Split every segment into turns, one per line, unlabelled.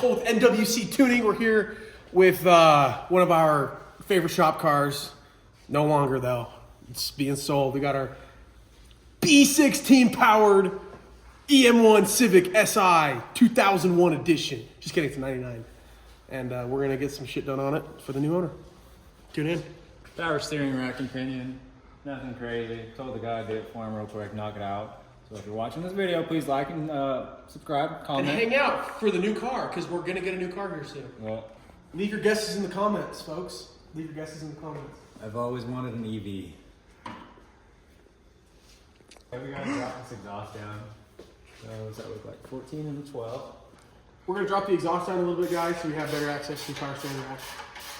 Cole with NWC Tuning. We're here with one of our favorite shop cars. No longer though. It's being sold. We got our B16 powered EM1 Civic SI 2001 edition. Just kidding, it's a 99. And we're gonna get some shit done on it for the new owner. Tune in.
Power steering rack and pinion. Nothing crazy. Told the guy to do it for him real quick, knock it out. So if you're watching this video, please like and subscribe, comment.
And hang out for the new car, because we're gonna get a new car here soon.
Yeah.
Leave your guesses in the comments, folks. Leave your guesses in the comments.
I've always wanted an EV. Okay, we gotta drop this exhaust down. So what's that look like? 14 and a 12.
We're gonna drop the exhaust down a little bit, guys, so we have better access to the power steering rack.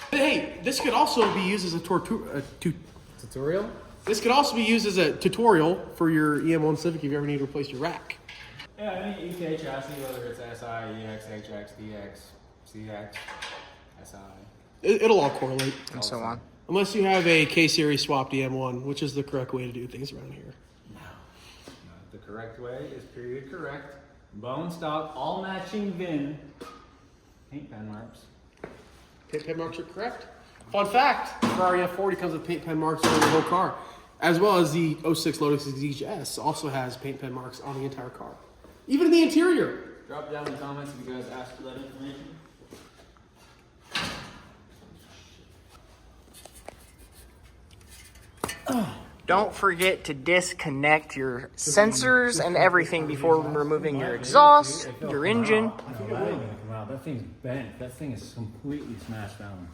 But hey, this could also be used as a
Tutorial?
This could also be used as a tutorial for your EM1 Civic if you ever need to replace your rack.
Yeah, any EK chassis, whether it's SI, EX, HX, DX, CX, SI.
It'll all correlate.
And so on.
Unless you have a K-Series swapped EM1, which is the correct way to do things around here.
No. The correct way is period correct. Bone stock, all matching VIN. Paint pen marks.
Paint pen marks are correct. Fun fact, Ferrari F40 comes with paint pen marks on the whole car. As well as the 06 Lotus Exige S also has paint pen marks on the entire car. Even in the interior.
Drop down in the comments if you guys asked for that information.
Don't forget to disconnect your sensors and everything before removing your exhaust, your engine.
No, that ain't gonna come out. That thing's bent. That thing is completely smashed down.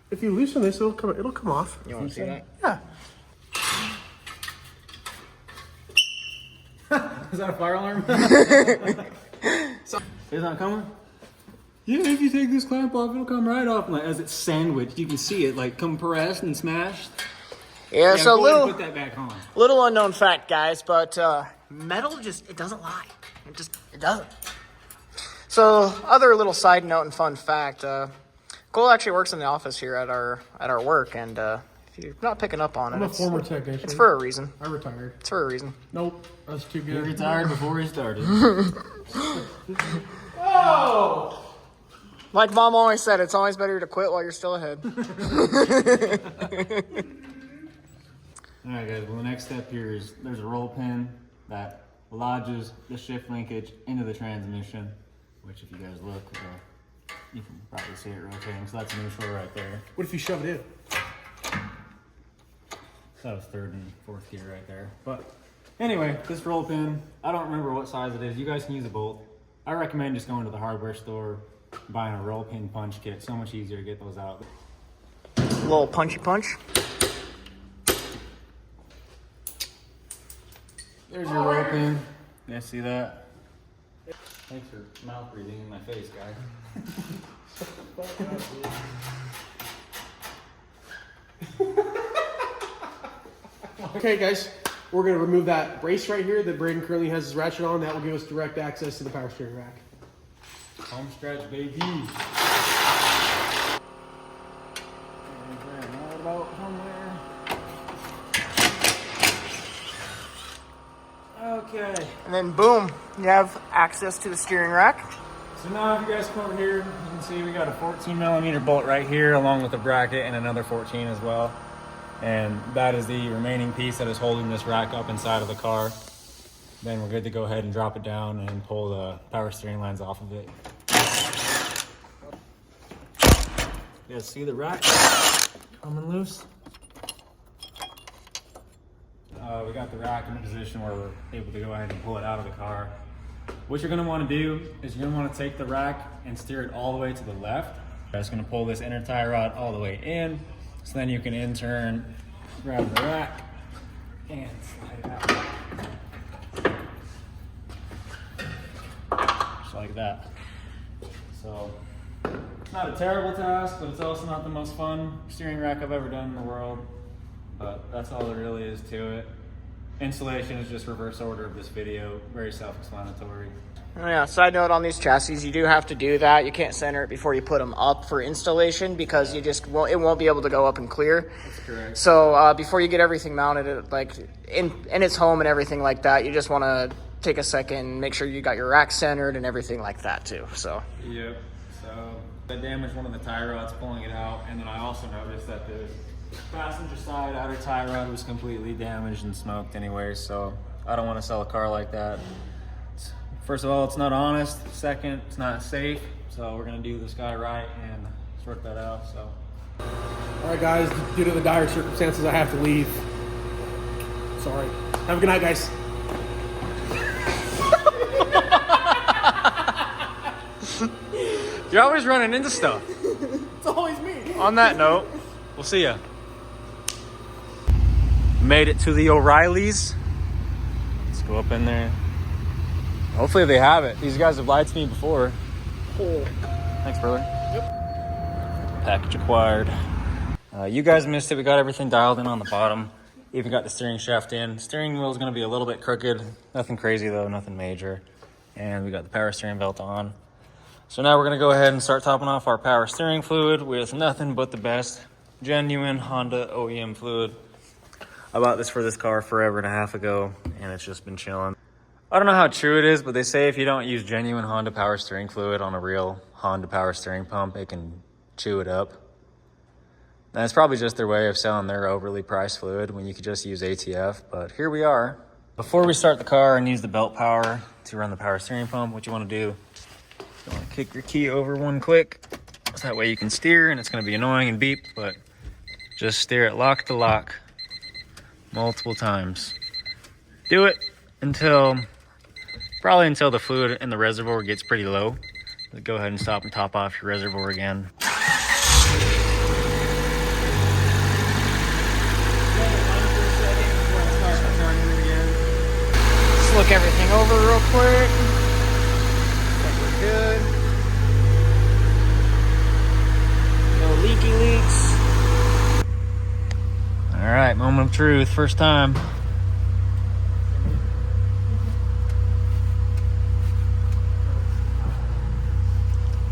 If you loosen this, it'll come off.
You want to see that?
Yeah.
Is that a fire alarm? Is that coming? Yeah, if you take this clamp off, it'll come right off. Like as it's sandwiched, you can see it like compressed and smashed.
Yeah, so
go ahead and put that back on.
little unknown fact, guys, but metal it doesn't lie. It doesn't. So, other little side note and fun fact, Cole actually works in the office here at our work, and if you're not picking up on it,
I'm a former technician.
it's for a reason.
I retired.
It's for a reason.
Nope, that's too
He
good.
retired before he started.
Oh!
Like Mom always said, it's always better to quit while you're still ahead.
Alright guys, well the next step here is there's a roll pin that lodges the shift linkage into the transmission, which if you guys look, you can probably see it rotating, so that's neutral right there.
What if you shove it in?
So that was third and fourth gear right there. But anyway, this roll pin, I don't remember what size it is. You guys can use a bolt. I recommend just going to the hardware store, buying a roll pin punch kit. So much easier to get those out.
A little punchy punch.
There's your roll pin. You guys see that? Thanks for mouth breathing in my face, guy.
Okay, guys, we're going to remove that brace right here that Braden currently has his ratchet on. That will give us direct access to the power steering rack.
Home stretch, baby. Okay.
And then boom, you have access to the steering rack.
So now if you guys come over here, you can see we got a 14mm bolt right here along with a bracket and another 14 as well. And that is the remaining piece that is holding this rack up inside of the car. Then we're good to go ahead and drop it down and pull the power steering lines off of it. You guys see the rack coming loose? We got the rack in a position where we're able to go ahead and pull it out of the car. What you're going to want to do is you're going to want to take the rack and steer it all the way to the left. You're just going to pull this inner tie rod all the way in, so then you can in turn grab the rack and slide it out. Just like that. So it's not a terrible task, but it's also not the most fun steering rack I've ever done in the world. But that's all there really is to it. Installation is just reverse order of this video, very self-explanatory.
Oh yeah, side note on these chassis, you do have to do that. You can't center it before you put them up for installation because you just won't, it won't be able to go up and clear.
That's correct.
So before you get everything mounted, like in its home and everything like that, you just want to take a second and make sure you got your rack centered and everything like that too. So
Yep. So I damaged one of the tie rods pulling it out, and then I also noticed that the passenger side outer tie rod was completely damaged and smoked anyway, so I don't want to sell a car like that. First of all, it's not honest. Second, it's not safe. So we're gonna do this guy right and sort that out. So
All right, guys, due to the dire circumstances, I have to leave. Sorry. Have a good night, guys.
you're always running into stuff.
It's always me.
On that note, we'll see ya. Made it to the O'Reillys. Let's go up in there. Hopefully they have it. These guys have lied to me before.
Cool.
Thanks, brother.
Yep.
Package acquired. You guys missed it. We got everything dialed in on the bottom. Even got the steering shaft in. Steering wheel is going to be a little bit crooked. Nothing crazy though, nothing major. And we got the power steering belt on. So now we're going to go ahead and start topping off our power steering fluid with nothing but the best genuine Honda OEM fluid. I bought this for this car forever and a half ago, and it's just been chilling. I don't know how true it is, but they say if you don't use genuine Honda power steering fluid on a real Honda power steering pump, it can chew it up. And it's probably just their way of selling their overly priced fluid when you could just use ATF, but here we are. Before we start the car and use the belt power to run the power steering pump, what you want to do, you want to kick your key over one click. So that way you can steer, and it's going to be annoying and beep, but just steer it lock to lock multiple times. Do it probably until the fluid in the reservoir gets pretty low. Go ahead and stop and top off your reservoir again. Just look everything over real quick. Think we're good. No leaky leaks. All right, moment of truth, first time.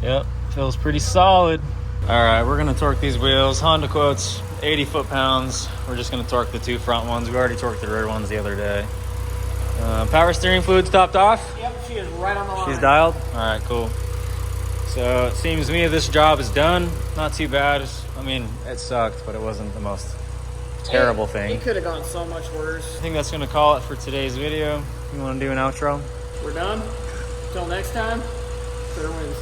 Yep, feels pretty solid. All right, we're gonna torque these wheels. Honda quotes 80 foot-pounds. We're just gonna torque the two front ones. We already torqued the rear ones the other day. Power steering fluid's topped off? Yep, she is right on the line.
She's dialed? All right, cool. So it seems to me this job is done. Not too bad. I mean, it sucked, but it wasn't the most terrible thing.
It could have gone so much worse.
I think that's gonna call it for today's video. You wanna do an outro?
We're done. Till next time, clear wins.